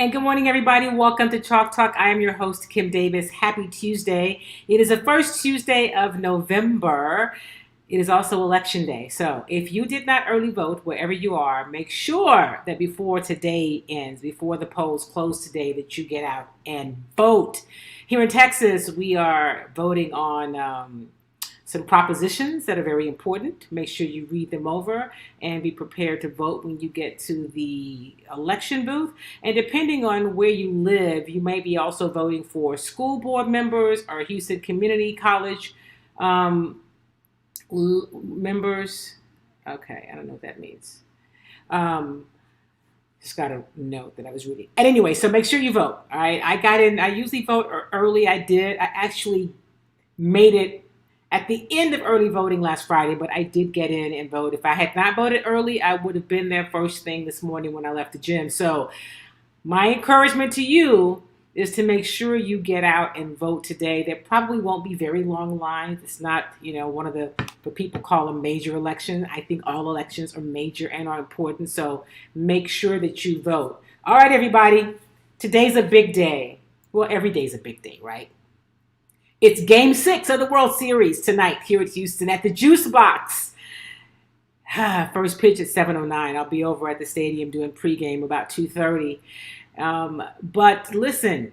And good morning, everybody. Welcome to Chalk Talk. I am your host, Kim Davis. Happy Tuesday. It is the first Tuesday of November. It is also Election Day. So if you did not early vote, wherever you are, make sure that before today ends, before the polls close today, that you get out and vote. Here in Texas, we are voting on some propositions that are very important. Make sure you read them over and be prepared to vote when you get to the election booth. And depending on where you live, you may be also voting for school board members or Houston Community College members. Okay, I don't know what that means. Just got a note that I was reading. And anyway, so make sure you vote. All right, I got in. I usually vote early. I actually made it at the end of early voting last Friday, but I did get in and vote. If I had not voted early, I would have been there first thing this morning when I left the gym. So my encouragement to you is to make sure you get out and vote today. There probably won't be very long lines. It's not, one of the what people call a major election. I think all elections are major and are important. So make sure that you vote. All right, everybody. Today's a big day. Well, every day's a big day, right? It's Game 6 of the World Series tonight here at Houston at the Juice Box. First pitch at 7:09. I'll be over at the stadium doing pregame about 2:30. But listen,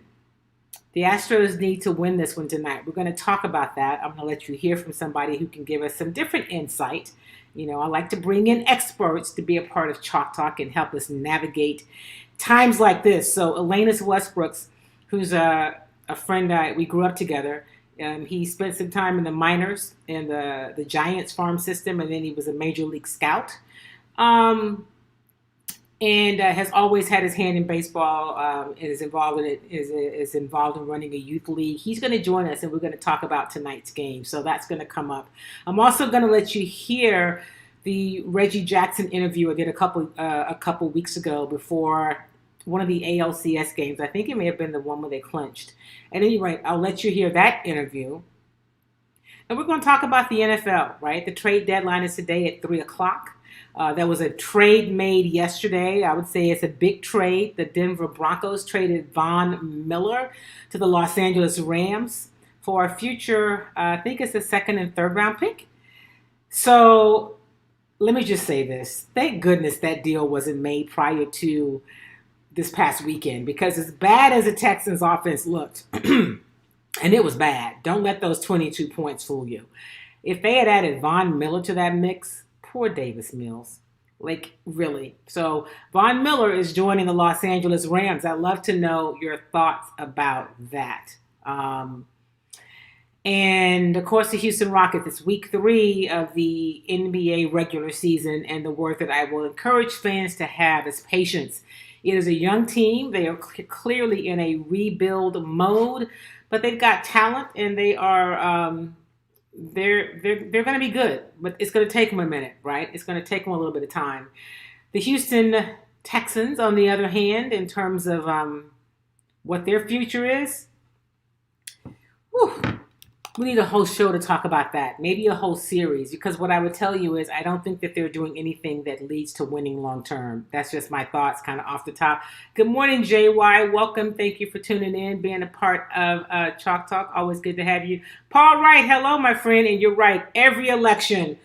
the Astros need to win this one tonight. We're going to talk about that. I'm going to let you hear from somebody who can give us some different insight. I like to bring in experts to be a part of Chalk Talk and help us navigate times like this. So Elanis Westbrooks, who's a friend, we grew up together. He spent some time in the minors in the Giants farm system, and then he was a Major League Scout. And has always had his hand in baseball. And is involved in it. Is involved in running a youth league. He's going to join us, and we're going to talk about tonight's game. So that's going to come up. I'm also going to let you hear the Reggie Jackson interview I did a couple weeks ago before one of the ALCS games. I think it may have been the one where they clinched. At any rate, I'll let you hear that interview. And we're going to talk about the NFL, right? The trade deadline is today at 3 o'clock. There was a trade made yesterday. I would say it's a big trade. The Denver Broncos traded Von Miller to the Los Angeles Rams for a future, I think it's a second and third round pick. So let me just say this. Thank goodness that deal wasn't made prior to this past weekend, because as bad as the Texans offense looked, and it was bad, don't let those 22 points fool you. If they had added Von Miller to that mix, poor Davis Mills, like really. So Von Miller is joining the Los Angeles Rams. I'd love to know your thoughts about that. And of course, the Houston Rockets, it's week 3 of the NBA regular season, and the word that I will encourage fans to have is patience. It is a young team. They are clearly in a rebuild mode, but they've got talent, and they are they're going to be good. But it's going to take them a minute, right? It's going to take them a little bit of time. The Houston Texans, on the other hand, in terms of what their future is, we need a whole show to talk about that. Maybe a whole series, because what I would tell you is I don't think that they're doing anything that leads to winning long term. That's just my thoughts kind of off the top. Good morning, JY. Welcome. Thank you for tuning in, being a part of Chalk Talk. Always good to have you. Paul Wright, hello, my friend. And you're right. Every election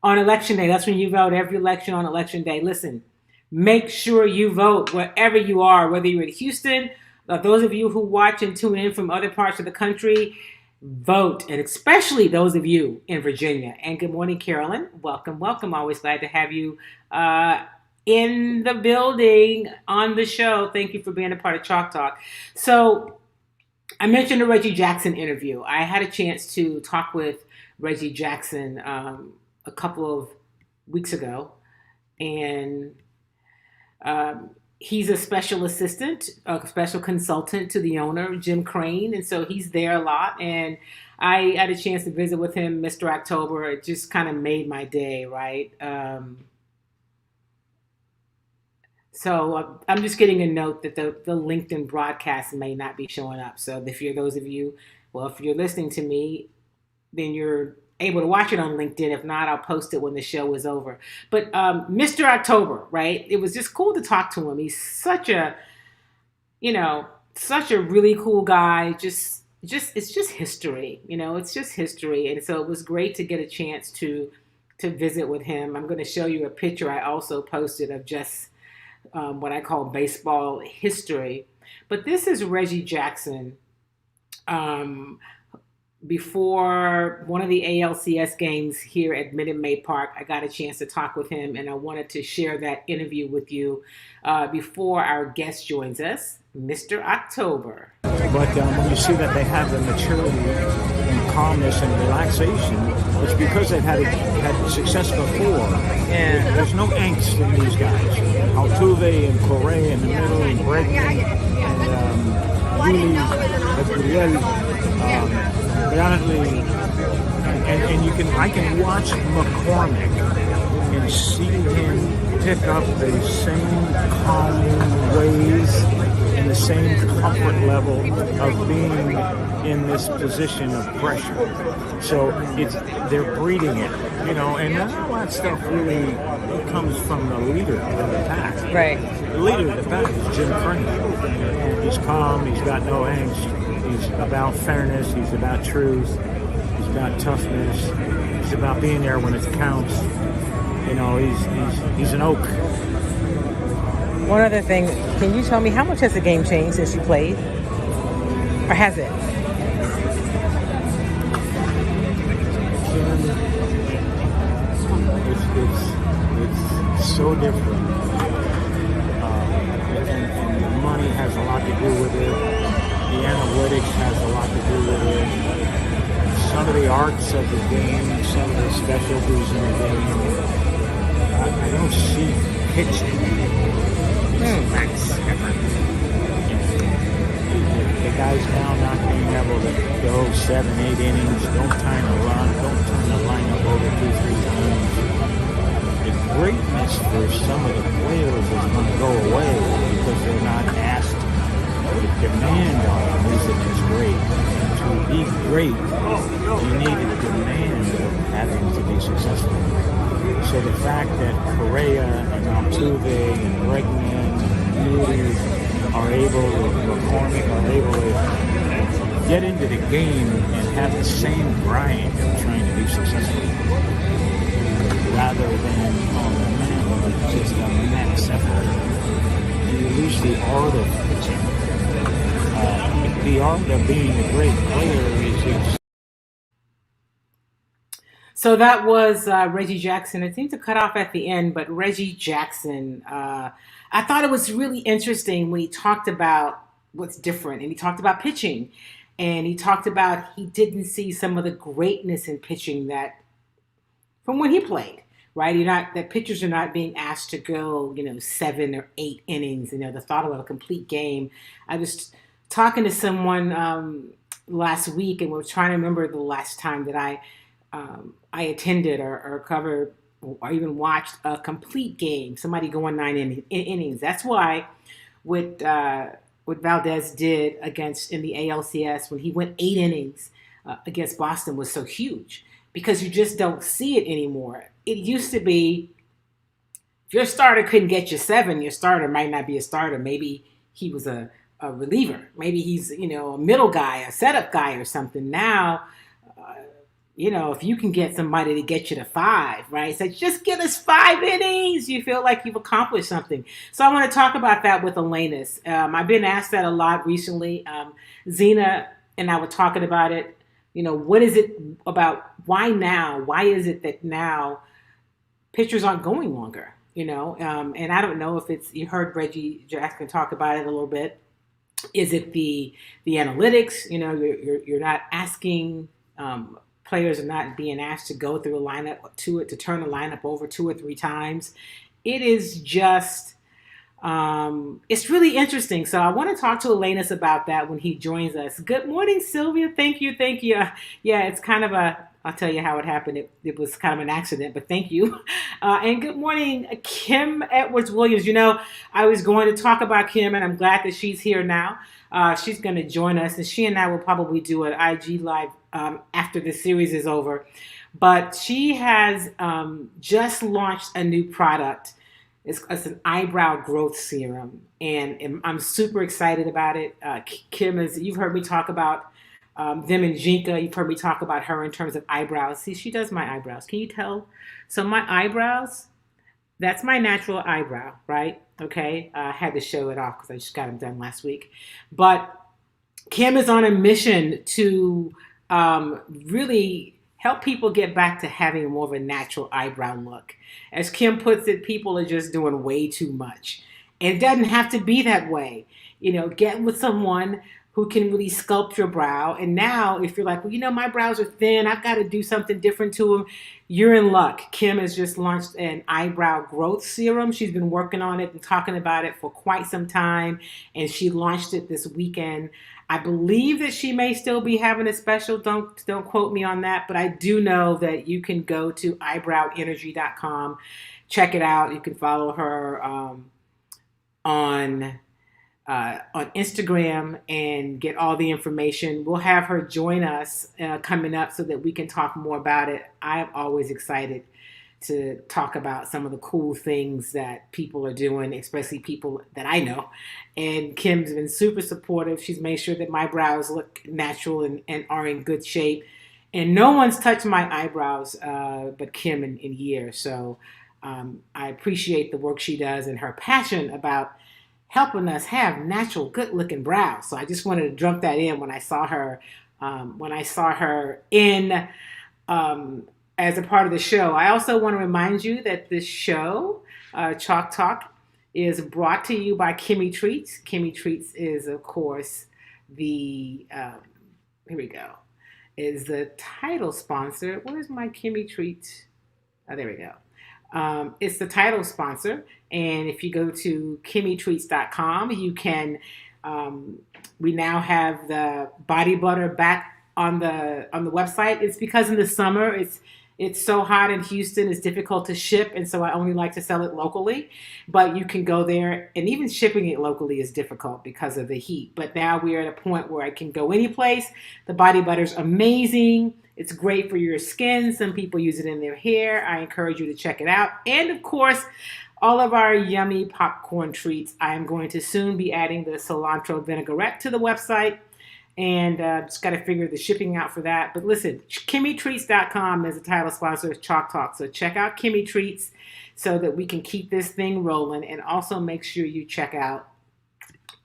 on election day, that's when you vote. Every election on election day. Listen, make sure you vote wherever you are, whether you're in Houston, those of you who watch and tune in from other parts of the country. Vote, and especially those of you in Virginia. And good morning, Carolyn. Welcome, welcome. Always glad to have you in the building, on the show. Thank you for being a part of Chalk Talk. So I mentioned the Reggie Jackson interview. I had a chance to talk with Reggie Jackson a couple of weeks ago, and he's a special assistant, a special consultant to the owner, Jim Crane, and so he's there a lot. And I had a chance to visit with him, Mr. October. It just kind of made my day, right? So I'm just getting a note that the LinkedIn broadcast may not be showing up. So if you're if you're listening to me, then you're able to watch it on LinkedIn. If not, I'll post it when the show is over. But Mr. October, right? It was just cool to talk to him. He's such a such a really cool guy. Just it's just history. It's just history. And so it was great to get a chance to visit with him. I'm going to show you a picture I also posted of just what I call baseball history. But this is Reggie Jackson. Um, Before one of the ALCS games here at Minute Maid Park, I got a chance to talk with him, and I wanted to share that interview with you before our guest joins us, Mr. October. But when you see that they have the maturity and calmness and relaxation, it's because they've had success before. Yeah. There's no angst in these guys. Altuve and Correa in the middle, and Bregman and Yuli, Brantley, and I can watch McCormick and see him pick up the same calming ways and the same comfort level of being in this position of pressure. So they're breeding it, and all that stuff really comes from the leader of the pack. Right. The leader of the pack is Jim Crane. And he's calm, he's got no angst. He's about fairness. He's about truth. He's about toughness. He's about being there when it counts. He's an oak. One other thing, can you tell me how much has the game changed since you played? Or has it? It's so different. And the money has a lot to do with it. The analytics has a lot to do with it. Some of the arts of the game, some of the specialties in the game. I don't see pitching. That's different. The guys now not being able to go 7-8 innings, don't turn the lineup over 2-3 times. The greatness for some of the players is going to go away because they're not asked. The demand on music is great. To be great, you need a demand of having to be successful. So the fact that Correa and Altuve and Bregman and Yuli are McCormick are able to get into the game and have the same grind of trying to be successful, rather than on the mound, just a max effort. You lose the art of pitching. The art of being a great player is. So that was Reggie Jackson. It seemed to cut off at the end, but Reggie Jackson, I thought it was really interesting when he talked about what's different, and he talked about pitching, and he talked about he didn't see some of the greatness in pitching that from when he played. Right, that pitchers are not being asked to go, 7 or 8 innings. The thought of a complete game. I was talking to someone last week, and we're trying to remember the last time that I attended or covered or even watched a complete game. Somebody going 9 innings. That's why what Valdez did in the ALCS when he went 8 innings against Boston was so huge, because you just don't see it anymore. It used to be, if your starter couldn't get you 7, your starter might not be a starter. Maybe he was a reliever. Maybe he's, a middle guy, a setup guy or something. Now, if you can get somebody to get you to 5, right? So just give us 5 innings. You feel like you've accomplished something. So I want to talk about that with Elanis. I've been asked that a lot recently. Zena and I were talking about it. What is it about? Why now? Why is it that now pitchers aren't going longer? And I don't know if you heard Reggie Jackson talk about it a little bit. Is it the analytics? You're not asking, players are not being asked to go through a lineup to turn the lineup over 2 or 3 times. It is just, it's really interesting. So I want to talk to Elanis about that when he joins us. Good morning, Sylvia. Thank you. Yeah, it's kind of I'll tell you how it happened. It was kind of an accident, but thank you. And good morning, Kim Edwards-Williams. I was going to talk about Kim, and I'm glad that she's here now. She's going to join us, and she and I will probably do an IG Live after the series is over. But she has just launched a new product It's an eyebrow growth serum, and I'm super excited about it. Kim is, you've heard me talk about them and Jinka. You've heard me talk about her in terms of eyebrows. See, she does my eyebrows. Can you tell? So my eyebrows, that's my natural eyebrow, right? Okay. I had to show it off because I just got them done last week. But Kim is on a mission to really help people get back to having more of a natural eyebrow look. As Kim puts it, people are just doing way too much. And it doesn't have to be that way. Get with someone who can really sculpt your brow. And now, if you're like, well, my brows are thin, I've got to do something different to them, you're in luck. Kim has just launched an eyebrow growth serum. She's been working on it and talking about it for quite some time, and she launched it this weekend. I believe that she may still be having a special. Don't quote me on that, but I do know that you can go to eyebrowenergy.com, check it out. You can follow her on Instagram and get all the information. We'll have her join us coming up so that we can talk more about it. I'm always excited to talk about some of the cool things that people are doing, especially people that I know. And Kim's been super supportive. She's made sure that my brows look natural and are in good shape. And no one's touched my eyebrows but Kim in years. So I appreciate the work she does and her passion about helping us have natural, good-looking brows. So I just wanted to dump that in when I saw her. In as a part of the show. I also want to remind you that this show, Chalk Talk, is brought to you by Kimmy Treats. Kimmy Treats is, of course, is the title sponsor. Where's my Kimmy Treats? Oh, there we go. It's the title sponsor. And if you go to kimmytreats.com, you can, we now have the body butter back on the website. It's because in the summer, it's so hot in Houston, it's difficult to ship, and so I only like to sell it locally. But you can go there, and even shipping it locally is difficult because of the heat. But now we are at a point where I can go any place. The body butter's amazing. It's great for your skin. Some people use it in their hair. I encourage you to check it out. And of course, all of our yummy popcorn treats. I am going to soon be adding the cilantro vinaigrette to the website. And just got to figure the shipping out for that. But listen, KimmyTreats.com is the title sponsor of Chalk Talk. So check out Kimmy Treats so that we can keep this thing rolling. And also make sure you check out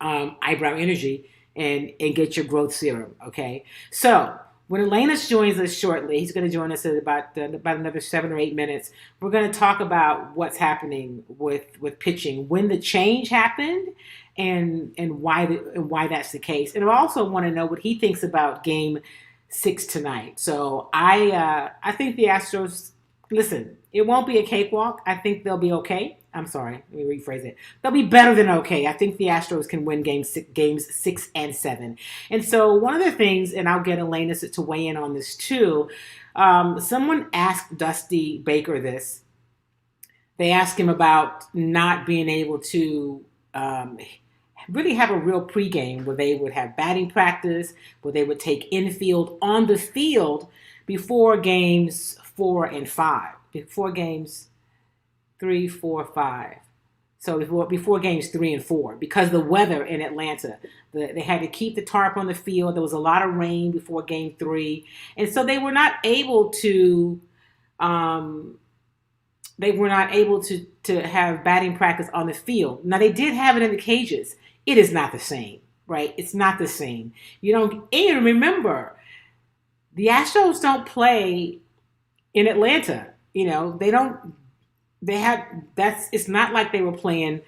Eyebrow Energy and get your growth serum, okay? So when Elanis joins us shortly, he's going to join us at about another 7 or 8 minutes. We're going to talk about what's happening with pitching, when the change happened, and why that's the case. And I also want to know what he thinks about Game 6 tonight. So I think the Astros, listen, it won't be a cakewalk. I think they'll be okay. I'm sorry, let me rephrase it. They'll be better than okay. I think the Astros can win games 6 and 7. And so one of the things, and I'll get Elanis to weigh in on this too, someone asked Dusty Baker this. They asked him about not being able to really have a real pregame where they would have batting practice, where they would take infield on the field before games 4 and 5, before games 3, 4, 5. So before games 3 and 4, because the weather in Atlanta, they had to keep the tarp on the field. There was a lot of rain before game 3, and so they were not able to. They were not able to have batting practice on the field. Now they did have it in the cages. It is not the same, right? It's not the same. And remember, the Astros don't play in Atlanta. It's not like they were playing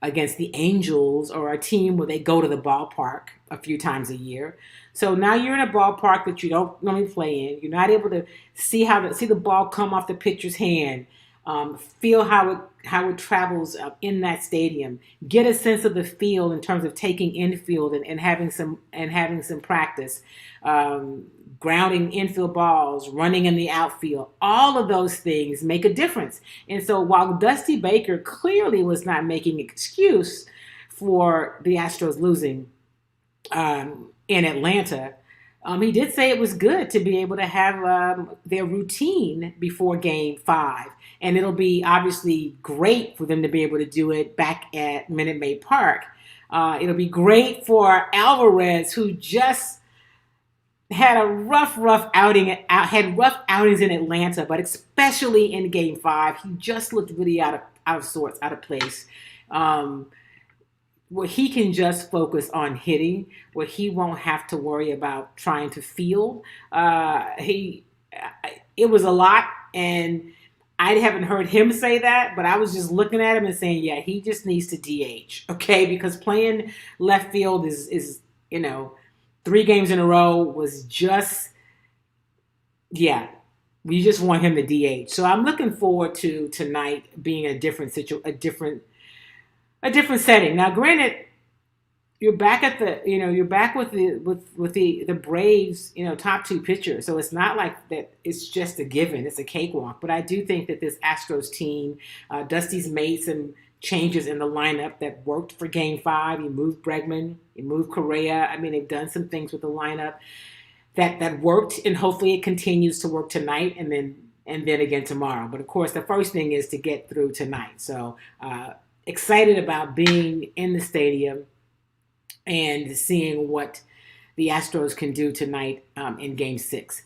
against the Angels or a team where they go to the ballpark a few times a year. So now you're in a ballpark that you don't normally play in. You're not able to see the ball come off the pitcher's hand, feel how it travels in that stadium, get a sense of the field in terms of taking infield and having some practice. Grounding infield balls, running in the outfield, all of those things make a difference. And so while Dusty Baker clearly was not making an excuse for the Astros losing in Atlanta, He did say it was good to be able to have their routine before Game 5. And it'll be obviously great for them to be able to do it back at Minute Maid Park. It'll be great for Alvarez, who just had a rough outing, had rough outings in Atlanta, but especially in Game 5, he just looked really out of sorts, out of place. Where he can just focus on hitting, where he won't have to worry about trying to field. It was a lot, and I haven't heard him say that, but I was just looking at him and saying, yeah, he just needs to DH, okay? Because playing left field is 3 games in a row was just, yeah, we just want him to DH. So I'm looking forward to tonight being a different setting. Now, granted, you're back at you're back with the Braves, top 2 pitchers. So it's not like that. It's just a given. It's a cakewalk. But I do think that this Astros team, Dusty's made some changes in the lineup that worked for Game 5. You moved Bregman, you moved Correa. I mean, they've done some things with the lineup that worked, and hopefully it continues to work tonight and then again tomorrow. But of course, the first thing is to get through tonight. So excited about being in the stadium and seeing what the Astros can do tonight in Game 6.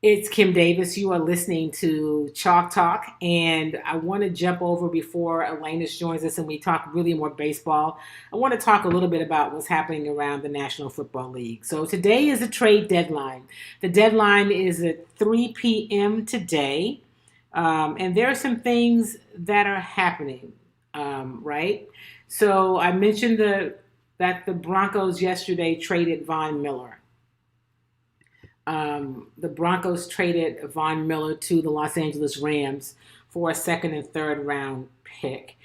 It's Kim Davis. You are listening to Chalk Talk, and I want to jump over before Elanis joins us and we talk really more baseball. I want to talk a little bit about what's happening around the National Football League. So today is a trade deadline. The deadline is at 3 p.m. today, and there are some things that are happening, right? So I mentioned that the Broncos yesterday traded Von Miller. The Broncos traded Von Miller to the Los Angeles Rams for a 2nd and 3rd round pick.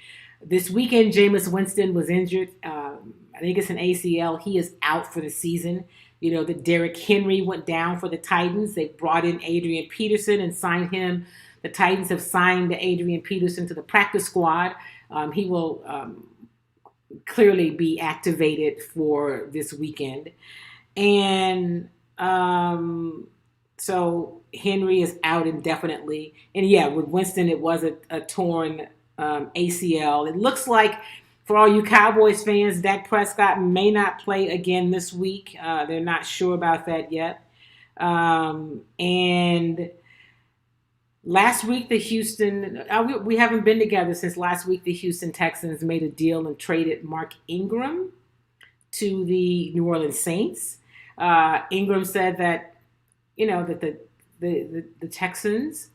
This weekend, Jameis Winston was injured. I think it's an ACL. He is out for the season. That Derrick Henry went down for the Titans. They brought in Adrian Peterson and signed him. The Titans have signed Adrian Peterson to the practice squad. He will clearly be activated for this weekend. And so Henry is out indefinitely. And yeah, with Winston, it was a torn ACL. It looks like, for all you Cowboys fans, Dak Prescott may not play again this week. They're not sure about that yet. And last week, the Houston, we haven't been together since last week. The Houston Texans made a deal and traded Mark Ingram to the New Orleans Saints. Ingram said that, that the Texans,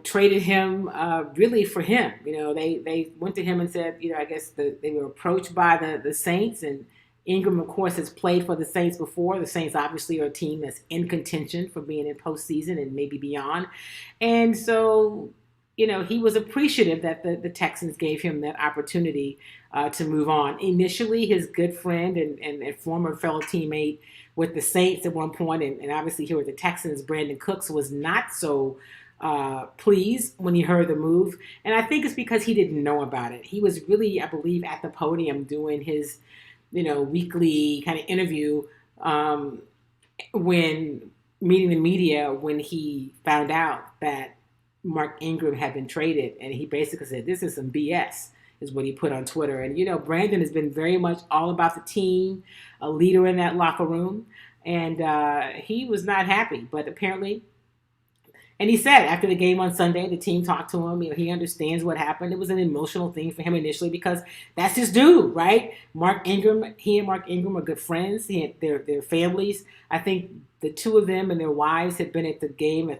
traded him really for him. They went to him and said, I guess they were approached by the Saints, and Ingram, of course, has played for the Saints before. The Saints obviously are a team that's in contention for being in postseason and maybe beyond. And so, he was appreciative that the Texans gave him that opportunity to move on. Initially, his good friend and former fellow teammate with the Saints at one point, and obviously here with the Texans, Brandon Cooks, was not so pleased when he heard the move. And I think it's because he didn't know about it. He was really, I believe, at the podium doing his weekly kind of interview when meeting the media when he found out that Mark Ingram had been traded, and he basically said, this is some BS, is what he put on Twitter. And, Brandon has been very much all about the team, a leader in that locker room, and he was not happy. But apparently, and he said after the game on Sunday, the team talked to him. He understands what happened. It was an emotional thing for him initially because that's his dude, right? He and Mark Ingram are good friends. Their families. I think the two of them and their wives had been at the game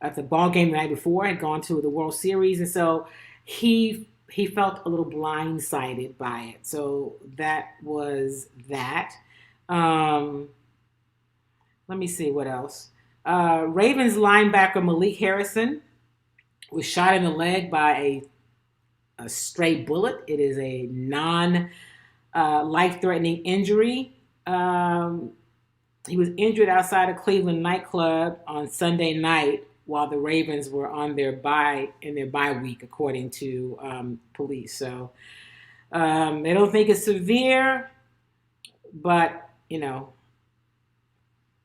at the ball game the night before, had gone to the World Series, and so he felt a little blindsided by it. So that was that. Let me see what else. Ravens linebacker Malik Harrison was shot in the leg by a stray bullet. It is a non-life-threatening injury. He was injured outside a Cleveland nightclub on Sunday night while the Ravens were on their bye week, according to police. So They don't think it's severe, but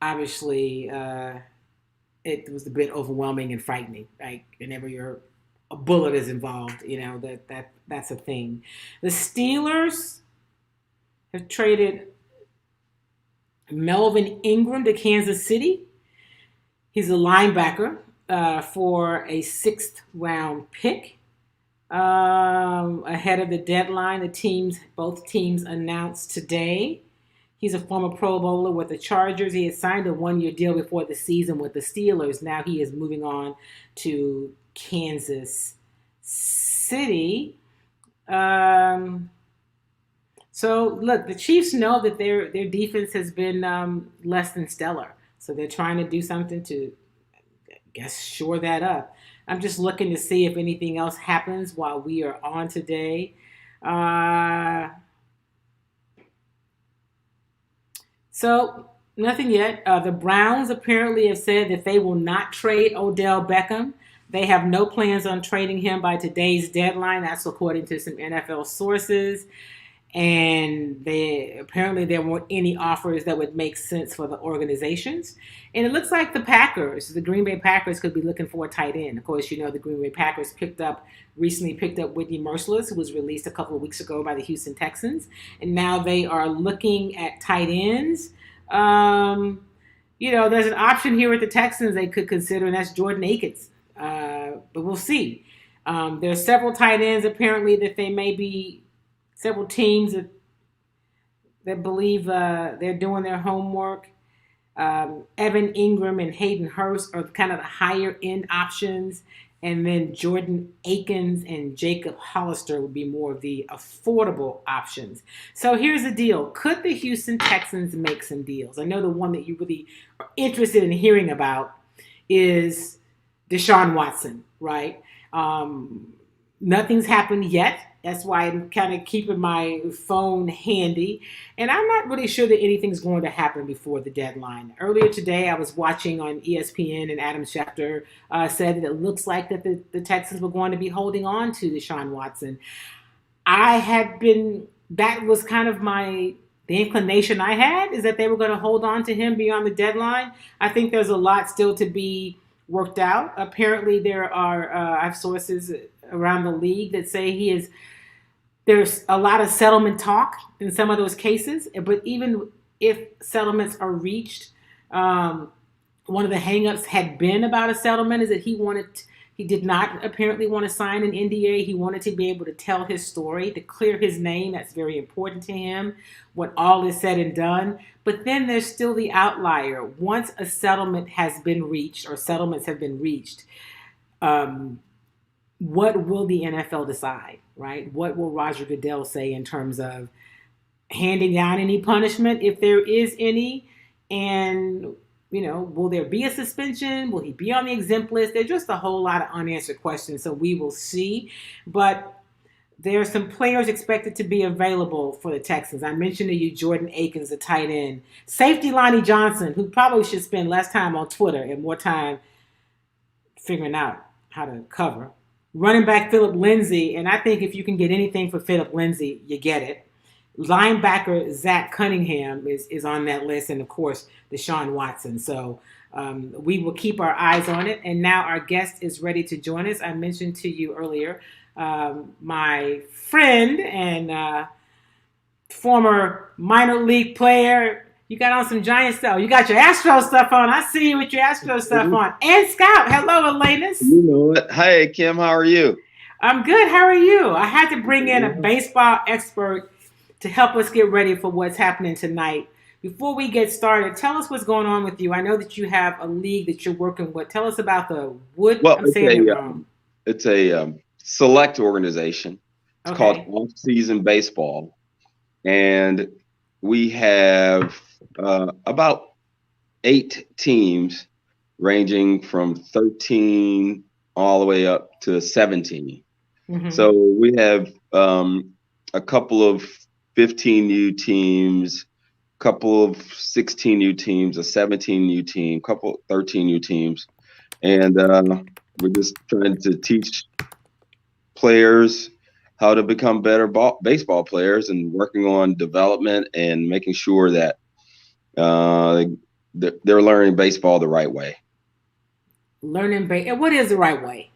obviously it was a bit overwhelming and frightening. Like whenever a bullet is involved, that's a thing. The Steelers have traded Melvin Ingram to Kansas City. He's a linebacker for a 6th-round pick. Ahead of the deadline, both teams announced today. He's a former Pro Bowler with the Chargers. He had signed a 1-year deal before the season with the Steelers. Now he is moving on to Kansas City. So look, the Chiefs know that their defense has been less than stellar. So they're trying to do something to, I guess, shore that up. I'm just looking to see if anything else happens while we are on today. So nothing yet. The Browns apparently have said that they will not trade Odell Beckham. They have no plans on trading him by today's deadline. That's according to some NFL sources. And there weren't any offers that would make sense for the organizations. And it looks like the Green Bay Packers could be looking for a tight end. Of course, the Green Bay Packers recently picked up Whitney Merciless, who was released a couple of weeks ago by the Houston Texans. And now they are looking at tight ends. There's an option here with the Texans they could consider, and that's Jordan Akins. But we'll see. There are several tight ends apparently that they may be. Several teams that believe they're doing their homework. Evan Ingram and Hayden Hurst are kind of the higher end options. And then Jordan Akins and Jacob Hollister would be more of the affordable options. So here's the deal. Could the Houston Texans make some deals? I know the one that you really are interested in hearing about is Deshaun Watson, right? Nothing's happened yet. That's why I'm kind of keeping my phone handy. And I'm not really sure that anything's going to happen before the deadline. Earlier today, I was watching on ESPN, and Adam Schefter said that it looks like that the Texans were going to be holding on to Deshaun Watson. That was kind of the inclination I had, is that they were going to hold on to him beyond the deadline. I think there's a lot still to be worked out. Apparently, there are, I have sources around the league that say there's a lot of settlement talk in some of those cases, but even if settlements are reached, one of the hangups had been about a settlement is that he did not apparently want to sign an NDA. He wanted to be able to tell his story, to clear his name. That's very important to him when all is said and done. But then there's still the outlier. Once a settlement has been reached or settlements have been reached, what will the NFL decide, right? What will Roger Goodell say in terms of handing down any punishment, if there is any? And, will there be a suspension? Will he be on the exempt list? There's just a whole lot of unanswered questions, so we will see. But there are some players expected to be available for the Texans. I mentioned to you Jordan Akins, the tight end. Safety Lonnie Johnson, who probably should spend less time on Twitter and more time figuring out how to cover. Running back Philip Lindsay, and I think if you can get anything for Philip Lindsay, you get it. Linebacker Zach Cunningham is on that list, and of course, Deshaun Watson. So we will keep our eyes on it. And now our guest is ready to join us. I mentioned to you earlier, my friend and former minor league player. You got on some Giant stuff. You got your Astro stuff on. I see you with your Astro stuff on. And Scout. Hello, Elanis. You know it. Hey, Kim, how are you? I'm good. How are you? I had to bring in a baseball expert to help us get ready for what's happening tonight. Before we get started, tell us what's going on with you. I know that you have a league that you're working with. Tell us about the Wood. Well, it's a select organization. It's called Off-Season Baseball. And we have about 8 teams ranging from 13 all the way up to 17. Mm-hmm. So we have a couple of 15 teams, a couple of 16 teams, a 17 team, a couple 13 teams. And we're just trying to teach players how to become better baseball players and working on development and making sure that they're learning baseball the right way. And what is the right way?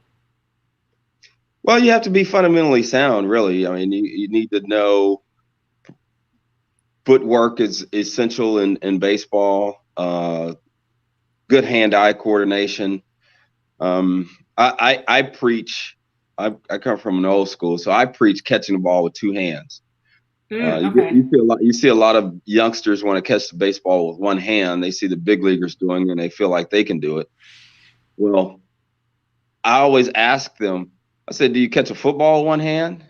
Well, you have to be fundamentally sound, really. I mean, you need to know footwork is essential in baseball. Good hand-eye coordination. I preach. I come from an old school, so I preach catching the ball with two hands. You see a lot of youngsters want to catch the baseball with one hand. They see the big leaguers doing it, and they feel like they can do it. Well, I always ask them, I said, do you catch a football with one hand?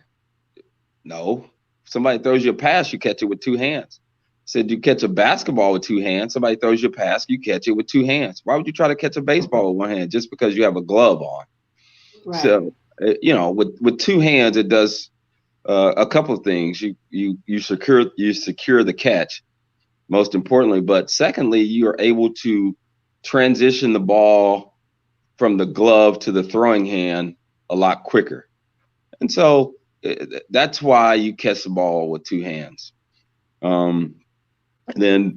No. If somebody throws you a pass, you catch it with two hands. I said, do you catch a basketball with two hands? Somebody throws you a pass, you catch it with two hands. Why would you try to catch a baseball with one hand just because you have a glove on? Right. So, with two hands, it does a couple of things. You secure the catch, most importantly, but secondly, you are able to transition the ball from the glove to the throwing hand a lot quicker. And so that's why you catch the ball with two hands. Then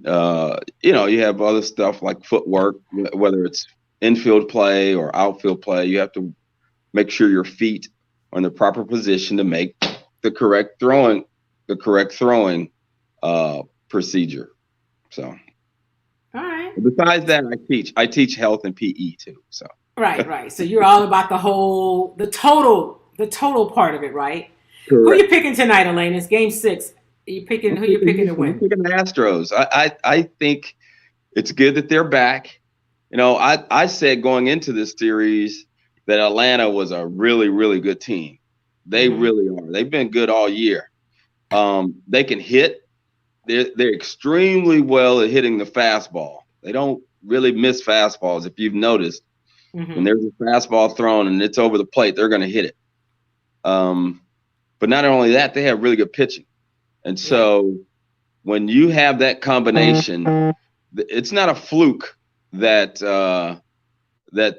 you have other stuff like footwork, whether it's infield play or outfield play. You have to make sure your feet are in the proper position to make the correct throwing procedure. So, all right. Besides that, I teach health and PE too. So right. So you're all about the total part of it, right? Correct. Who are you picking tonight, Elanis? Game 6. Who you picking to win? I'm picking the Astros. I think it's good that they're back. I said going into this series that Atlanta was a really, really good team. They really are. They've been good all year. They can hit. They're extremely well at hitting the fastball. They don't really miss fastballs. If you've noticed, when there's a fastball thrown and it's over the plate, they're going to hit it. But not only that, they have really good pitching. And so when you have that combination, it's not a fluke that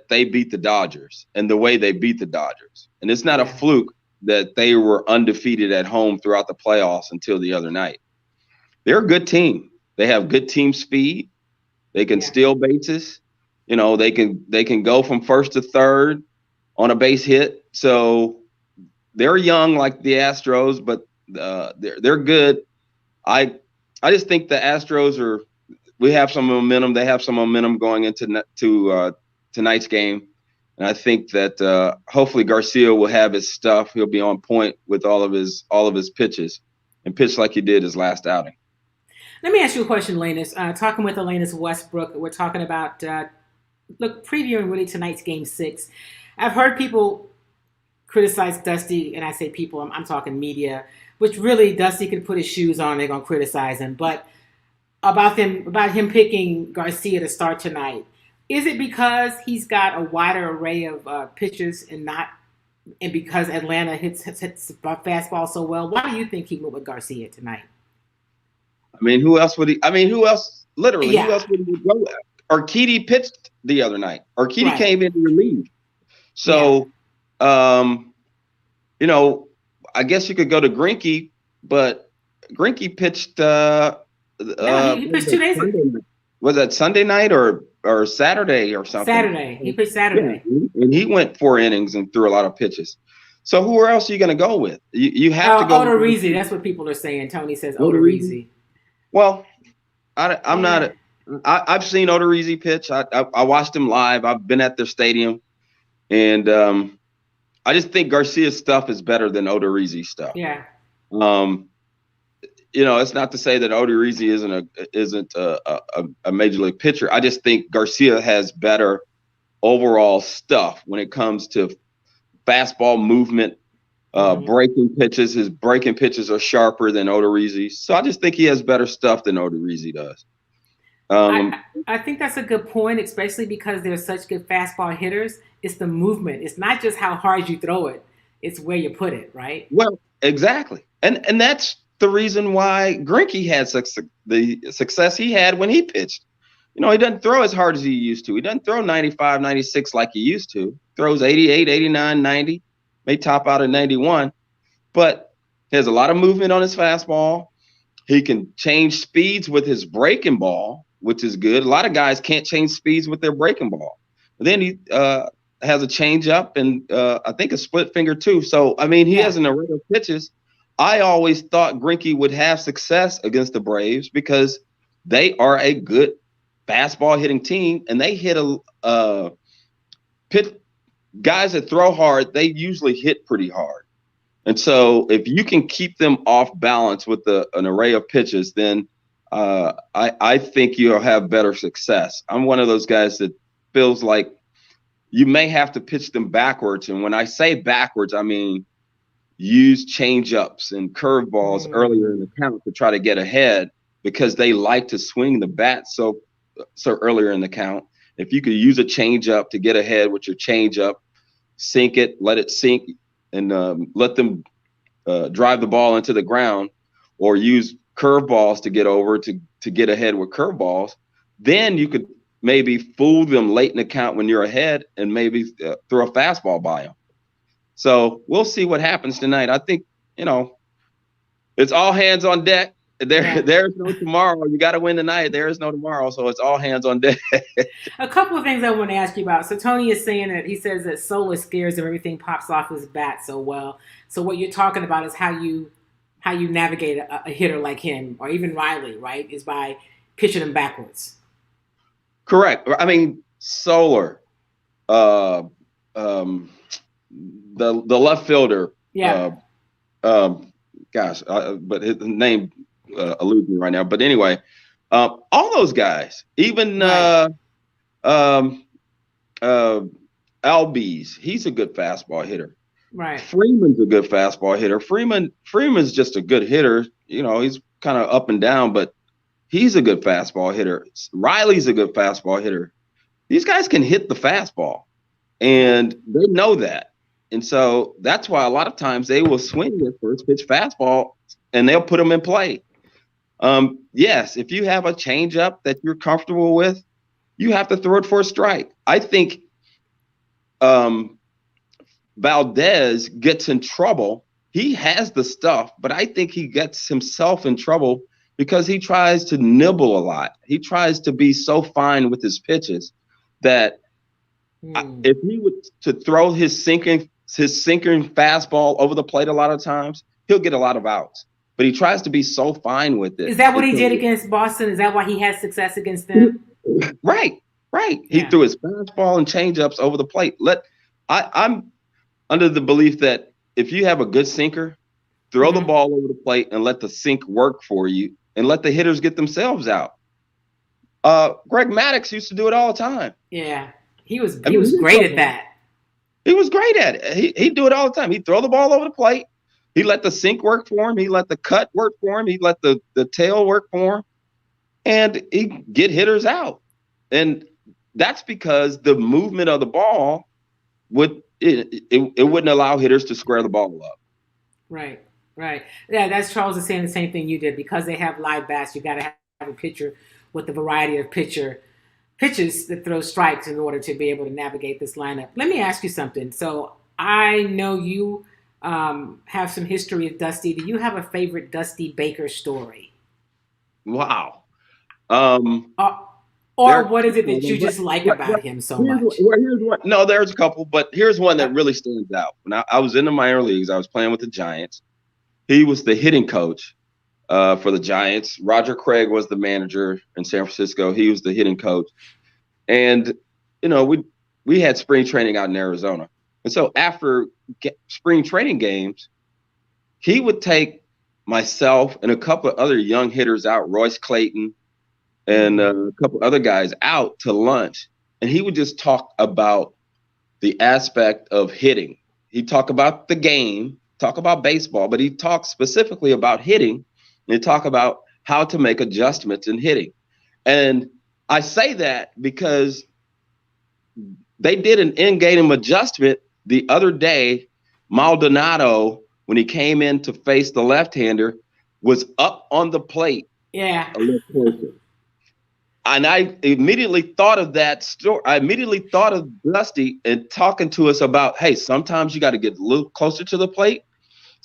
they beat the Dodgers and the way they beat the Dodgers. And it's not a fluke that they were undefeated at home throughout the playoffs until the other night. They're a good team. They have good team speed. They can steal bases. They can go from first to third on a base hit. So they're young like the Astros, but they're good. I just think the Astros we have some momentum. They have some momentum going into tonight's game. And I think that hopefully Garcia will have his stuff. He'll be on point with all of his pitches and pitch like he did his last outing. Let me ask you a question, Elanis. Talking with Elanis Westbrooks, we're talking about previewing really tonight's Game 6. I've heard people criticize Dusty, and I say people, I'm talking media, which really Dusty could put his shoes on, they're gonna criticize him. But about him picking Garcia to start tonight, is it because he's got a wider array of pitchers and because Atlanta hits fastball so well? Why do you think he went with Garcia tonight? I mean, who else would he? Who else would he go with? Urquidy pitched the other night. Urquidy came in relief. So, I guess you could go to Greinke, but Greinke pitched. He pitched 2 days ago. Was that Sunday night or Saturday or something? Saturday. He pitched Saturday. Yeah, and he went 4 innings and threw a lot of pitches. So who else are you going to go with? You have to go. Odorizzi. That's what people are saying. Tony says Odorizzi. Well, I'm not. I've seen Odorizzi pitch. I watched him live. I've been at their stadium, and I just think Garcia's stuff is better than Odorizzi's stuff. Yeah. It's not to say that Odorizzi isn't a major league pitcher. I just think Garcia has better overall stuff when it comes to fastball movement, breaking pitches. His breaking pitches are sharper than Odorizzi's. So I just think he has better stuff than Odorizzi does. I think that's a good point, especially because they're such good fastball hitters. It's the movement. It's not just how hard you throw it. It's where you put it, right? Well, exactly. And that's the reason why Greinke had the success he had when he pitched. He doesn't throw as hard as he used to. He doesn't throw 95, 96 like he used to. Throws 88, 89, 90, may top out at 91. but he has a lot of movement on his fastball. He can change speeds with his breaking ball, which is good. A lot of guys can't change speeds with their breaking ball. But then he has a changeup and I think a split finger too. So, I mean, he has an array of pitches. I always thought Greinke would have success against the Braves because they are a good fastball hitting team, and they hit guys that throw hard, they usually hit pretty hard. And so if you can keep them off balance with an array of pitches, then I think you'll have better success. I'm one of those guys that feels like you may have to pitch them backwards. And when I say backwards, I mean use change-ups and curveballs earlier in the count to try to get ahead, because they like to swing the bat so earlier in the count. If you could use a change-up to get ahead with your change-up, sink it, let it sink, and let them drive the ball into the ground, or use curveballs to get over to get ahead with curveballs, then you could maybe fool them late in the count when you're ahead and maybe throw a fastball by them. So we'll see what happens tonight. I think, it's all hands on deck. There's no tomorrow. You got to win tonight. There is no tomorrow. So it's all hands on deck. A couple of things I want to ask you about. So Tony is saying that he says that Solar scares him. Everything pops off his bat so well. So what you're talking about is how you navigate a hitter like him, or even Riley, right? Is by pitching him backwards. Correct. I mean, Solar, the left fielder. Yeah. But his name eludes me right now. But anyway, all those guys, even Albies, he's a good fastball hitter. Right. Freeman's a good fastball hitter. Freeman's just a good hitter. He's kind of up and down, but he's a good fastball hitter. Riley's a good fastball hitter. These guys can hit the fastball, and they know that. And so that's why a lot of times they will swing their first pitch fastball and they'll put them in play. Yes, if you have a changeup that you're comfortable with, you have to throw it for a strike. I think Valdez gets in trouble. He has the stuff, but I think he gets himself in trouble because he tries to nibble a lot. He tries to be so fine with his pitches that if he were to throw his sinking fastball over the plate a lot of times, he'll get a lot of outs. But he tries to be so fine with it. Is that what he did against Boston? Is that why he had success against them? Right. He threw his fastball and changeups over the plate. I'm under the belief that if you have a good sinker, throw the ball over the plate and let the sink work for you and let the hitters get themselves out. Greg Maddux used to do it all the time. Yeah, he was great at that. He was great at it. He'd do it all the time. He'd throw the ball over the plate. He let the sink work for him. He let the cut work for him. He let the tail work for him. And he'd get hitters out. And that's because the movement of the ball wouldn't allow hitters to square the ball up. Right. Yeah, that's Charles is saying the same thing you did. Because they have live bats, you got to have a pitcher with a variety of pitches that throw strikes in order to be able to navigate this lineup. Let me ask you something. So I know you have some history of Dusty. Do you have a favorite Dusty Baker story? Wow. What is it that you just like about him so much? Here's one. No, there's a couple, but here's one that really stands out. When I was in the minor leagues, I was playing with the Giants. He was the hitting coach for the Giants. Roger Craig was the manager in San Francisco. He was the hitting coach. And, we had spring training out in Arizona. And so after spring training games, he would take myself and a couple of other young hitters out, Royce Clayton and a couple other guys out to lunch. And he would just talk about the aspect of hitting. He'd talk about the game, talk about baseball, but he talked specifically about hitting and he'd talk about how to make adjustments in hitting. And I say that because they did an in-game adjustment the other day. Maldonado, when he came in to face the left-hander, was up on the plate. Yeah. A little closer. And I immediately thought of that story. I immediately thought of Dusty and talking to us about, hey, sometimes you got to get a little closer to the plate.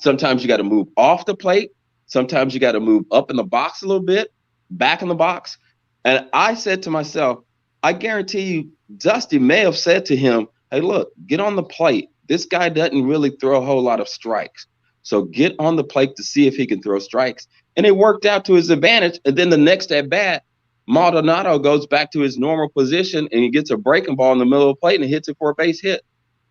Sometimes you got to move off the plate. Sometimes you got to move up in the box a little bit, back in the box. And I said to myself, I guarantee you, Dusty may have said to him, hey, look, get on the plate. This guy doesn't really throw a whole lot of strikes. So get on the plate to see if he can throw strikes. And it worked out to his advantage. And then the next at bat, Maldonado goes back to his normal position and he gets a breaking ball in the middle of the plate and hits it for a base hit.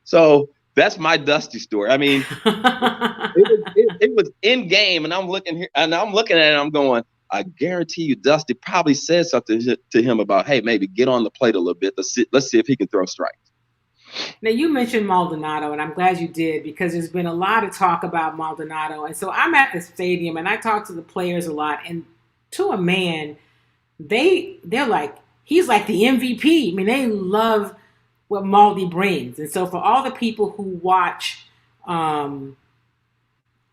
So that's my Dusty story. I mean, it was in game, and I'm looking here and I'm looking at it. And I'm going, I guarantee you, Dusty probably said something to him about, hey, maybe get on the plate a little bit. Let's see if he can throw strikes. Now, you mentioned Maldonado, and I'm glad you did because there's been a lot of talk about Maldonado. And so I'm at the stadium, and I talk to the players a lot. And to a man, they're like, he's like the MVP. I mean, they love what Maldi brings. And so for all the people who watch and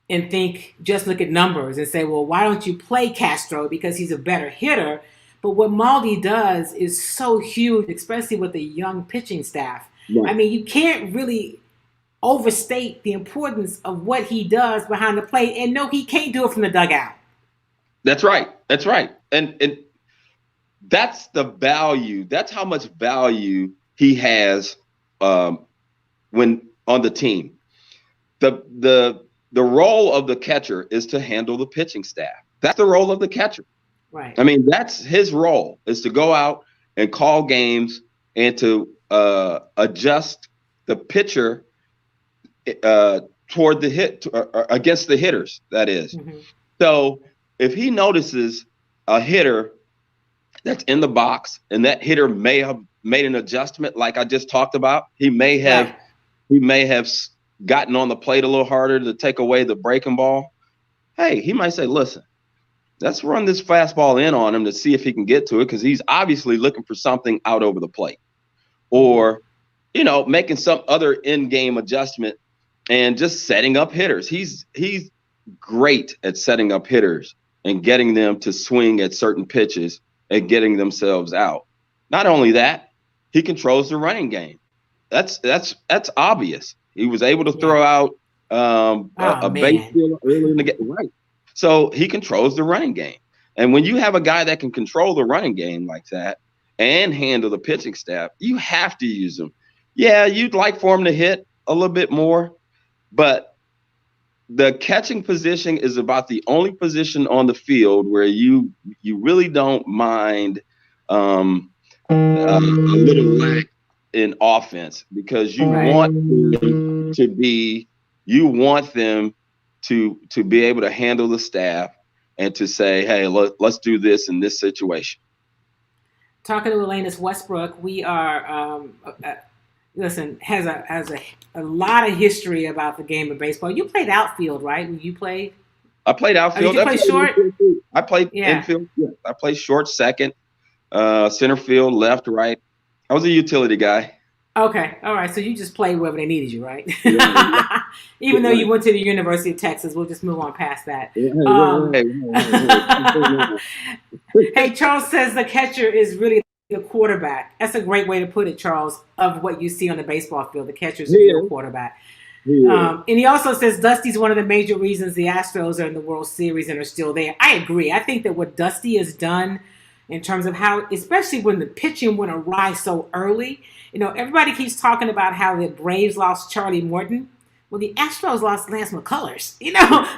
think, just look at numbers and say, well, why don't you play Castro because he's a better hitter? But what Maldi does is so huge, especially with a young pitching staff. Right. I mean, you can't really overstate the importance of what he does behind the plate. And no, he can't do it from the dugout. That's right. That's right. And that's the value. That's how much value he has when on the team. The role of the catcher is to handle the pitching staff. That's the role of the catcher. Right. I mean, that's his role, is to go out and call games and to adjust the pitcher toward the hit against the hitters. That is. Mm-hmm. So if he notices a hitter that's in the box and that hitter may have made an adjustment, like I just talked about, he may have gotten on the plate a little harder to take away the breaking ball. Hey, he might say, listen, let's run this fastball in on him to see if he can get to it, because he's obviously looking for something out over the plate, or, making some other in-game adjustment and just setting up hitters. He's great at setting up hitters and getting them to swing at certain pitches and getting themselves out. Not only that, he controls the running game. That's obvious. He was able to throw out a base stealer early in the game. Right. So he controls the running game. And when you have a guy that can control the running game like that and handle the pitching staff, you have to use him. Yeah, you'd like for him to hit a little bit more, but the catching position is about the only position on the field where you really don't mind a little lack in offense, because you want them to be able to handle the staff and to say, hey, let's do this in this situation. Talking to Elanis Westbrooks, we are has a lot of history about the game of baseball. You played outfield, right? You played? I played outfield. Did you play short? I played infield. Yeah, I played short, second, center field, left, right. I was a utility guy. Okay. All right. So you just played wherever they needed you, right? Yeah. Even though you went to the University of Texas, we'll just move on past that. Hey, Charles says the catcher is really the quarterback. That's a great way to put it, Charles, of what you see on the baseball field. The catcher is the quarterback. Yeah. And he also says Dusty's one of the major reasons the Astros are in the World Series and are still there. I agree. I think that what Dusty has done in terms of how, especially when the pitching went awry so early, everybody keeps talking about how the Braves lost Charlie Morton. Well, the Astros lost Lance McCullers,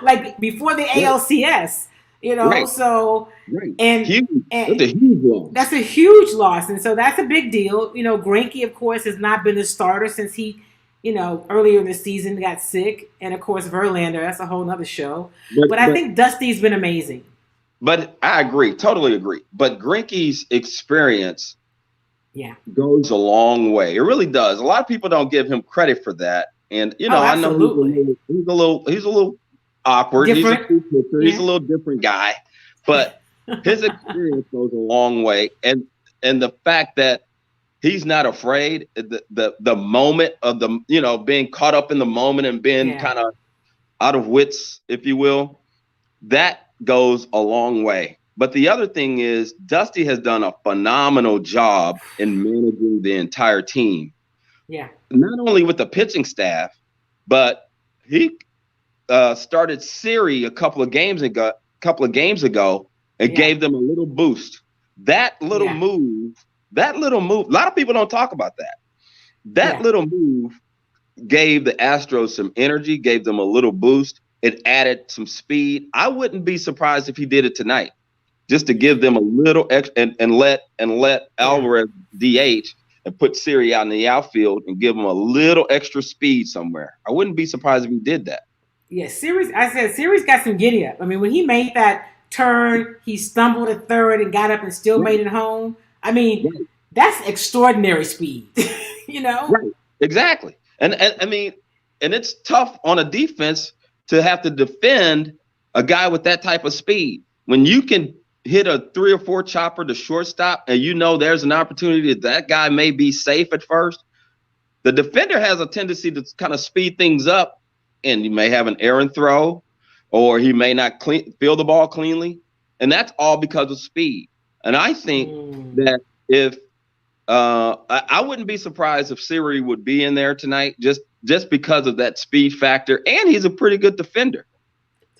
like before the ALCS, right. So, right. And that's a huge loss. That's a huge loss. And so that's a big deal. Greinke, of course, has not been a starter since he, earlier in the season got sick. And of course, Verlander, that's a whole nother show. But I think Dusty's been amazing. But I agree, totally agree. But Greinke's experience goes a long way. It really does. A lot of people don't give him credit for that. And I know he's a little awkward. Different. He's a little different guy. But his experience goes a long way. And the fact that he's not afraid, the moment of being caught up in the moment and being kind of out of wits, if you will, that goes a long way. But the other thing is, Dusty has done a phenomenal job in managing the entire team. Yeah. Not only with the pitching staff, but he started Siri a couple of games ago, and gave them a little boost. That little move. A lot of people don't talk about that. That little move gave the Astros some energy, gave them a little boost. It added some speed. I wouldn't be surprised if he did it tonight, just to give them a little extra and let Alvarez DH and put Siri out in the outfield and give him a little extra speed somewhere. I wouldn't be surprised if he did that. Yeah, Siri's got some giddy up. I mean, when he made that turn, he stumbled at third and got up and still made it home. I mean, that's extraordinary speed, you know? Right, exactly. And I mean, and it's tough on a defense to have to defend a guy with that type of speed. When you can hit a 3 or 4 chopper to shortstop and you know there's an opportunity that guy may be safe at first, the defender has a tendency to kind of speed things up, and you may have an errant throw, or he may not feel the ball cleanly, and that's all because of speed. And I think that if I wouldn't be surprised if Siri would be in there tonight just because of that speed factor, and he's a pretty good defender.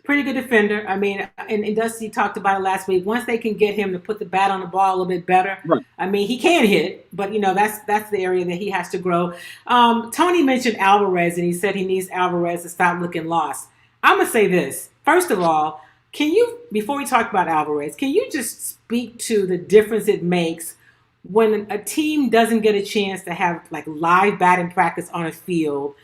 Pretty good defender. I mean, and Dusty talked about it last week. Once they can get him to put the bat on the ball a little bit better, I mean, he can hit, but you know that's the area that he has to grow. Tony mentioned Alvarez, and he said he needs Alvarez to stop looking lost. I'm gonna say this first of all. Can you, before we talk about Alvarez, can you just speak to the difference it makes when a team doesn't get a chance to have like live batting practice on a field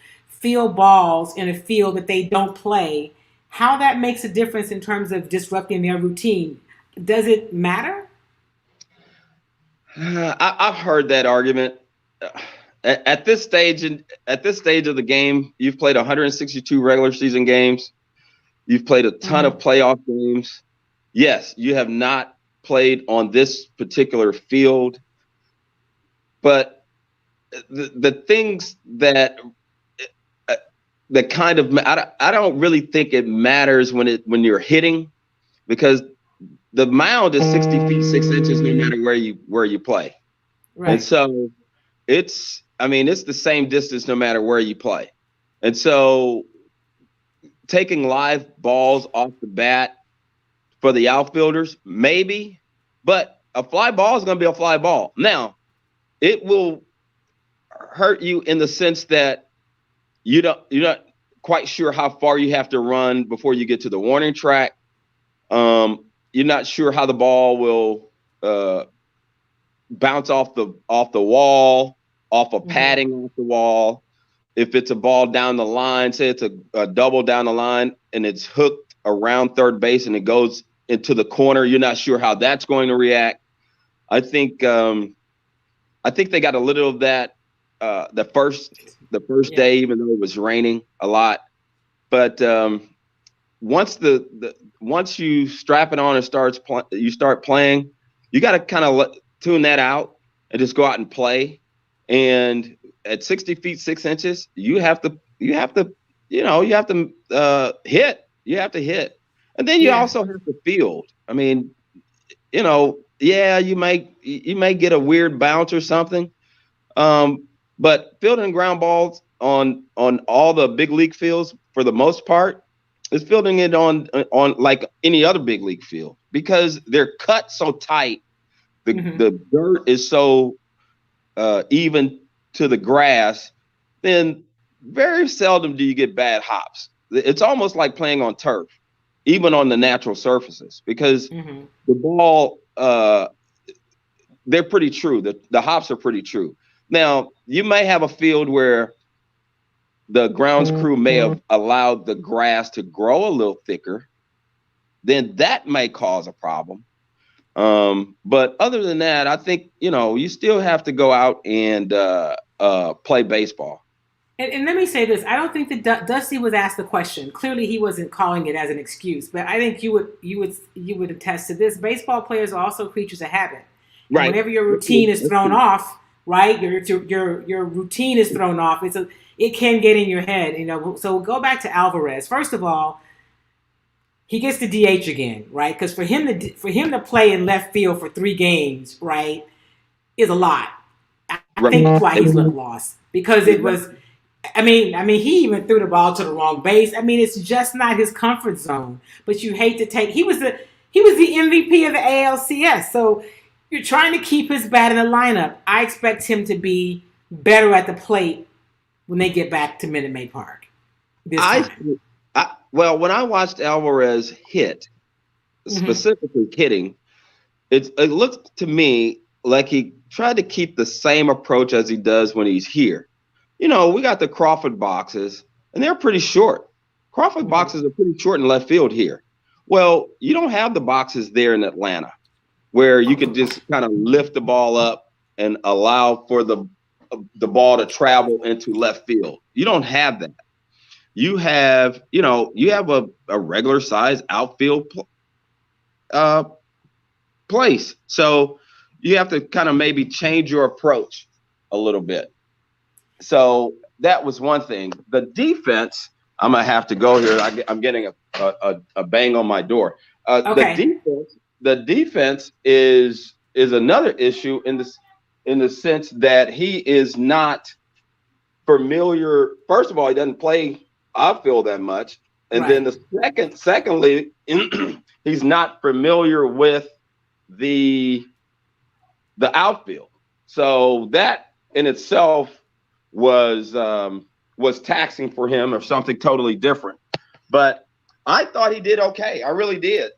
balls in a field that they don't play? How that makes a difference in terms of disrupting their routine. Does it matter? I've heard that argument. At this stage of the game, you've played 162 regular season games. You've played a ton of playoff games. Yes, you have not played on this particular field, but the things that kind of, I don't really think it matters when you're hitting, because the mound is 60 feet 6 inches no matter where you play. Right. And so it's the same distance no matter where you play. And so taking live balls off the bat for the outfielders, maybe, but a fly ball is going to be a fly ball. Now, it will hurt you in the sense that you're not quite sure how far you have to run before you get to the warning track. You're not sure how the ball will bounce off the wall, off a padding off the wall. If it's a ball down the line, say it's a double down the line and it's hooked around third base and it goes into the corner, you're not sure how that's going to react. I think they got a little of that the first day, even though it was raining a lot. But once you strap it on and you start playing, you got to kind of tune that out and just go out and play. And at 60 feet 6 inches, you have to hit. You have to hit, and then you also have to field. I mean, you may get a weird bounce or something. But fielding ground balls on all the big league fields, for the most part, is fielding it on like any other big league field, because they're cut so tight. The dirt is so even to the grass, then very seldom do you get bad hops. It's almost like playing on turf, even on the natural surfaces, because the ball, they're pretty true. The hops are pretty true. Now, you may have a field where the grounds crew may have allowed the grass to grow a little thicker. Then that may cause a problem. But other than that, I think, you still have to go out and play baseball. And let me say this. I don't think that Dusty was asked the question. Clearly, he wasn't calling it as an excuse. But I think you would attest to this. Baseball players are also creatures of habit. Right. Whenever your routine is thrown off, right? Your routine is thrown off. It can get in your head, So we'll go back to Alvarez. First of all, he gets the DH again, right? Because for him to play in left field for 3 games, right, is a lot. I think that's why he's looked lost, because it was He even threw the ball to the wrong base. It's just not his comfort zone. But you hate to take. He was the MVP of the ALCS. So you're trying to keep his bat in the lineup. I expect him to be better at the plate when they get back to Minute Maid Park this time. Well, when I watched Alvarez hit, specifically hitting, it looked to me like he tried to keep the same approach as he does when he's here. We got the Crawford boxes, and they're pretty short. Crawford boxes are pretty short in left field here. Well, you don't have the boxes there in Atlanta where you could just kind of lift the ball up and allow for the ball to travel into left field. You don't have that. You have a regular size outfield place. So you have to kind of maybe change your approach a little bit. So that was one thing. The defense, I'm gonna have to go here. I'm getting a bang on my door. Okay. The defense is another issue in the sense that he is not familiar. First of all, he doesn't play outfield that much, and then secondly, he's not familiar with the outfield. So that in itself was taxing for him, or something totally different. But I thought he did okay. I really did.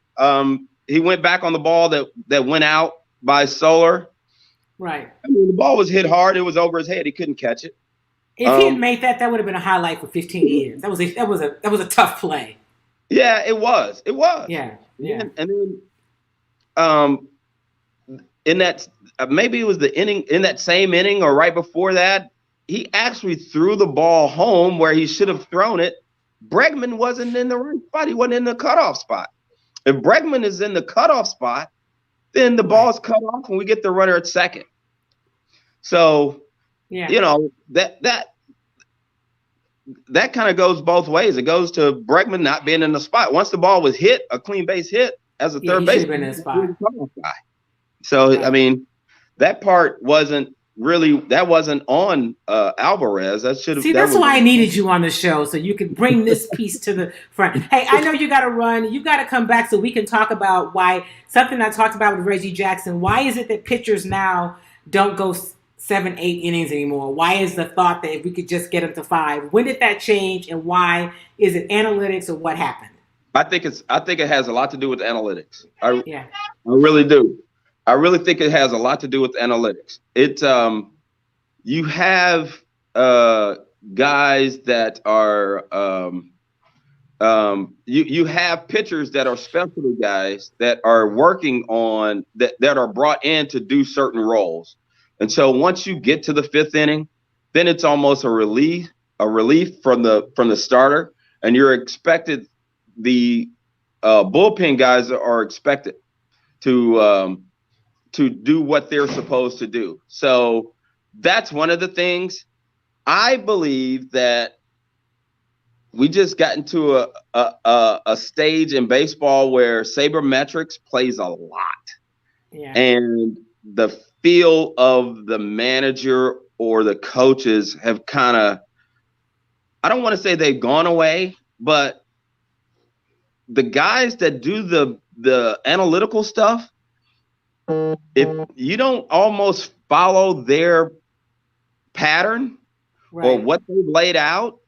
He went back on the ball that went out by Solar. Right. The ball was hit hard. It was over his head. He couldn't catch it. If he had made that would have been a highlight for 15 years. That was a tough play. Yeah, it was. It was. Yeah. And then in that, maybe it was the inning, in that same inning or right before that, he actually threw the ball home where he should have thrown it. Bregman wasn't in the right spot. He wasn't in the cutoff spot. If Bregman is in the cutoff spot, then the ball is cut off and we get the runner at second. So, that kind of goes both ways. It goes to Bregman not being in the spot. Once the ball was hit, a clean base hit as a third baseman, been in the spot. So, that part wasn't on Alvarez. That's why I needed you on the show, so you could bring this piece to the front. Hey, I know you got to run. You got to come back so we can talk about why something I talked about with Reggie Jackson. Why is it that pitchers now don't go 7, 8 innings anymore? Why is the thought that if we could just get them to 5? When did that change, and why? Is it analytics or what happened? I think it has a lot to do with analytics. I really do. I really think it has a lot to do with analytics. You have guys that are you have pitchers that are specialty guys that are working on that are brought in to do certain roles. And so once you get to the 5th inning, then it's almost a relief from the starter, and you're expected, the bullpen guys are expected to do what they're supposed to do. So that's one of the things. I believe that we just got into a stage in baseball where sabermetrics plays a lot. Yeah. And the feel of the manager or the coaches have kind of, I don't want to say they've gone away, but the guys that do the analytical stuff, if you don't almost follow their pattern or what they've laid out,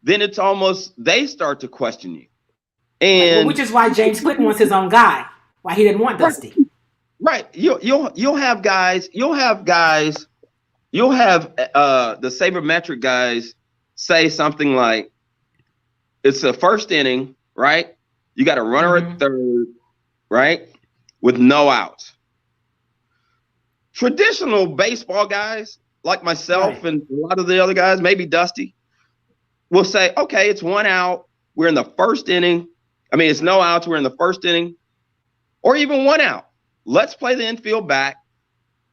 then it's almost, they start to question you. And which is why James Clinton wants his own guy. Why he didn't want Dusty. Right. You'll have guys, the sabermetric guys say something like, it's the 1st inning, right? You got a runner at 3rd, right? With no outs. Traditional baseball guys like myself and a lot of the other guys, maybe Dusty, will say, okay, it's 1 out. We're in the 1st inning. It's no outs. We're in the 1st inning, or even 1 out. Let's play the infield back.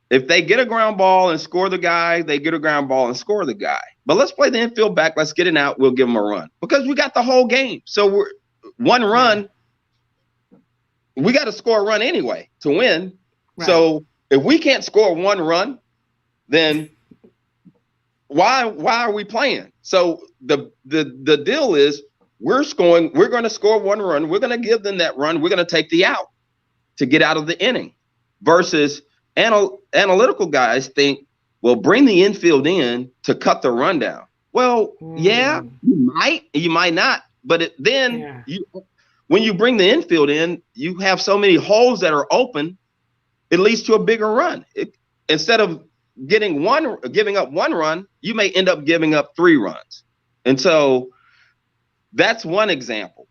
If they get a ground ball and score the guy, they get a ground ball and score the guy. But let's play the infield back. Let's get it out. We'll give them a run because we got the whole game. So we're 1 run. We got to score a run anyway to win. Right. So if we can't score 1 run, then why are we playing? So the deal is we're going to score one run. We're going to give them that run. We're going to take the out to get out of the inning versus analytical guys think, well, bring the infield in to cut the run down. Well, yeah, you might not. But when you bring the infield in, you have so many holes that are open, it leads to a bigger run. Instead of giving up one run, you may end up giving up 3 runs. And so that's one example.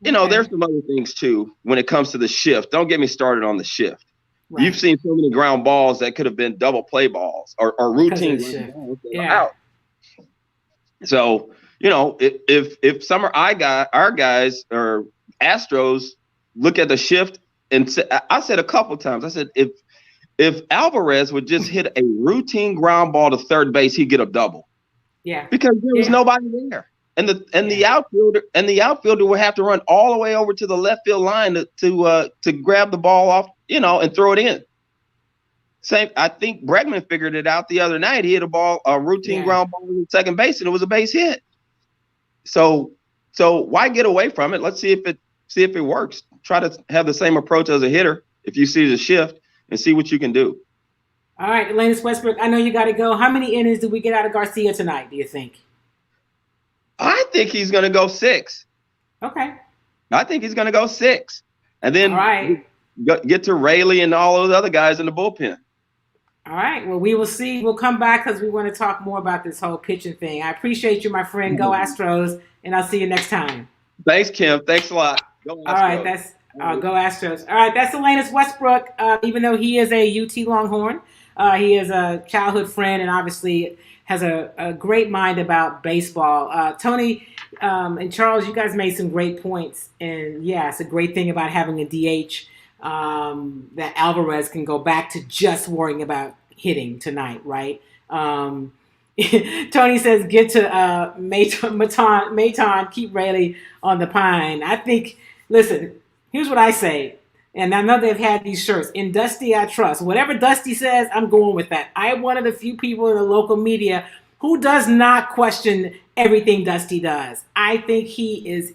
There's some other things too when it comes to the shift. Don't get me started on the shift. Right. You've seen so many ground balls that could have been double play balls or routine balls that are out. So, if some of our guys or Astros look at the shift and say, I said a couple of times, I said, if Alvarez would just hit a routine ground ball to third base, he'd get a double. Yeah. Because there was nobody there. And the outfielder would have to run all the way over to the left field line to grab the ball off, and throw it in. Same. I think Bregman figured it out the other night. He hit a routine ground ball to second base, and it was a base hit. So why get away from it? Let's see if it works. Try to have the same approach as a hitter if you see the shift and see what you can do. All right, Elanis Westbrooks, I know you got to go. How many innings did we get out of Garcia tonight, do you think? I think he's going to go 6. Okay. I think he's going to go 6. And then get to Rayleigh and all those other guys in the bullpen. All right. Well, we will see. We'll come back because we want to talk more about this whole pitching thing. I appreciate you, my friend. Go Astros, and I'll see you next time. Thanks, Kim. Thanks a lot. Go Astros. All right. Go Astros. All right. That's Elanis Westbrook. Even though he is a UT Longhorn, he is a childhood friend and obviously has a great mind about baseball. Tony and Charles, you guys made some great points. And, yeah, it's a great thing about having a DH that Alvarez can go back to just worrying about hitting tonight, right? Tony says, get to Maton, keep Rayleigh on the pine. I think, listen, here's what I say. And I know they've had these shirts. In Dusty, I trust. Whatever Dusty says, I'm going with that. I am one of the few people in the local media who does not question everything Dusty does. I think he is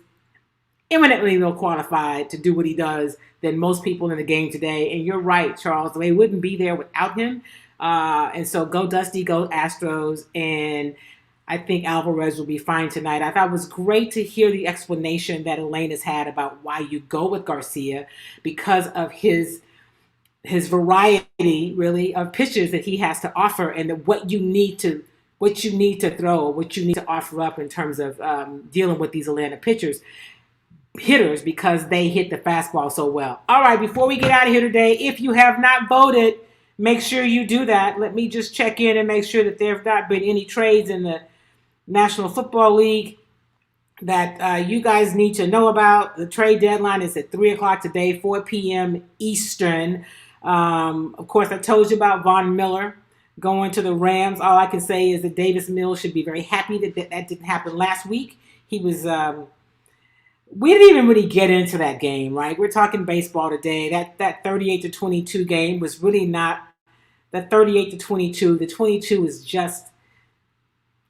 eminently more qualified to do what he does than most people in the game today. And you're right, Charles. They wouldn't be there without him. And so go Dusty, go Astros. And I think Alvarez will be fine tonight. I thought it was great to hear the explanation that Elanis had about why you go with Garcia because of his variety, really, of pitches that he has to offer and what you need to throw, what you need to offer up in terms of dealing with these Atlanta hitters because they hit the fastball so well. All right, before we get out of here today, if you have not voted, make sure you do that. Let me just check in and make sure that there have not been any trades in the National Football League that you guys need to know about. The trade deadline is at 3 o'clock today, 4 p.m. Eastern. Of course, I told you about Von Miller going to the Rams. All I can say is that Davis Mills should be very happy that didn't happen last week. He was we didn't even really get into that game, right? We're talking baseball today. That 38-22 game was really not that 38-22. The 22 is just,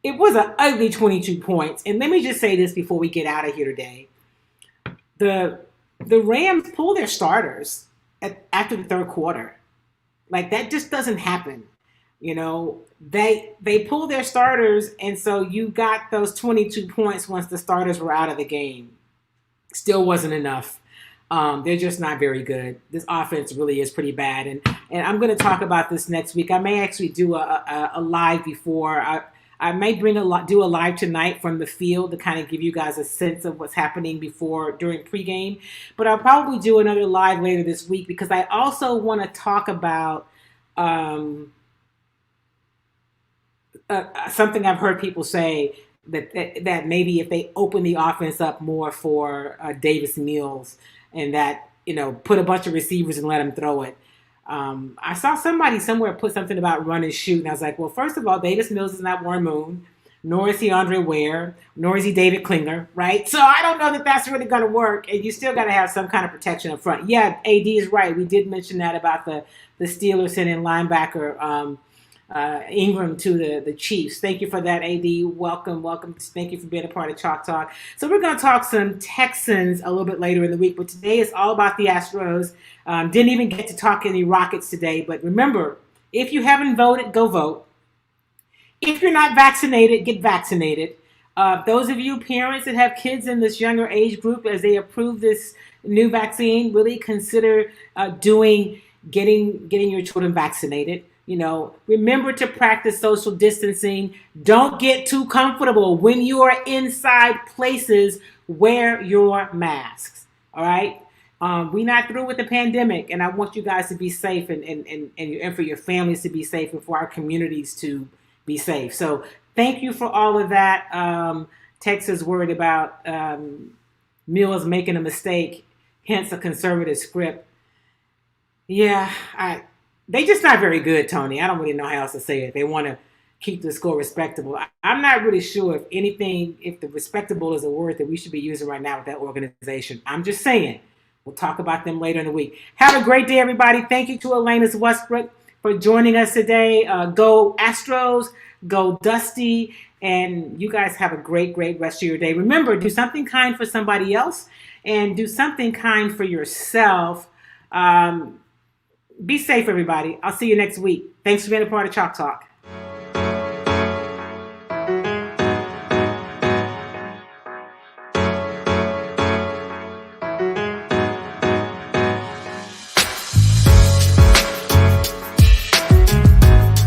it was an ugly 22 points. And let me just say this before we get out of here today. The Rams pulled their starters after the third quarter. Like, that just doesn't happen. They pulled their starters, and so you got those 22 points once the starters were out of the game. Still wasn't enough. They're just not very good. This offense really is pretty bad. And I'm going to talk about this next week. I may actually do a live before. I may do a live tonight from the field to kind of give you guys a sense of what's happening during pregame. But I'll probably do another live later this week because I also want to talk about something I've heard people say that maybe if they open the offense up more for Davis Mills and that, put a bunch of receivers and let him throw it. I saw somebody somewhere put something about run and shoot, and I was like, well, first of all, Davis Mills is not Warren Moon, nor is he Andre Ware, nor is he David Klinger, right? So I don't know that that's really going to work, and you still got to have some kind of protection up front. Yeah, AD is right. We did mention that about the Steelers sending linebacker Ingram to the Chiefs. Thank you for that, AD. Welcome. Thank you for being a part of Chalk Talk. So we're going to talk some Texans a little bit later in the week, but today is all about the Astros. Didn't even get to talk any Rockets today, but remember, if you haven't voted, go vote. If you're not vaccinated, get vaccinated. Those of you parents that have kids in this younger age group, as they approve this new vaccine, really consider getting your children vaccinated. Remember to practice social distancing. Don't get too comfortable. When you are inside places, wear your masks. All right? We're not through with the pandemic, and I want you guys to be safe and for your families to be safe and for our communities to be safe. So thank you for all of that. Texas worried about Mills making a mistake, hence a conservative script. Yeah, they just not very good, Tony. I don't really know how else to say it. They want to keep the score respectable. I'm not really sure if the respectable is a word that we should be using right now with that organization. I'm just saying. We'll talk about them later in the week. Have a great day, everybody. Thank you to Elanis Westbrooks for joining us today. Go Astros, go Dusty, and you guys have a great, great rest of your day. Remember, do something kind for somebody else and do something kind for yourself. Be safe, everybody. I'll see you next week. Thanks for being a part of Chalk Talk.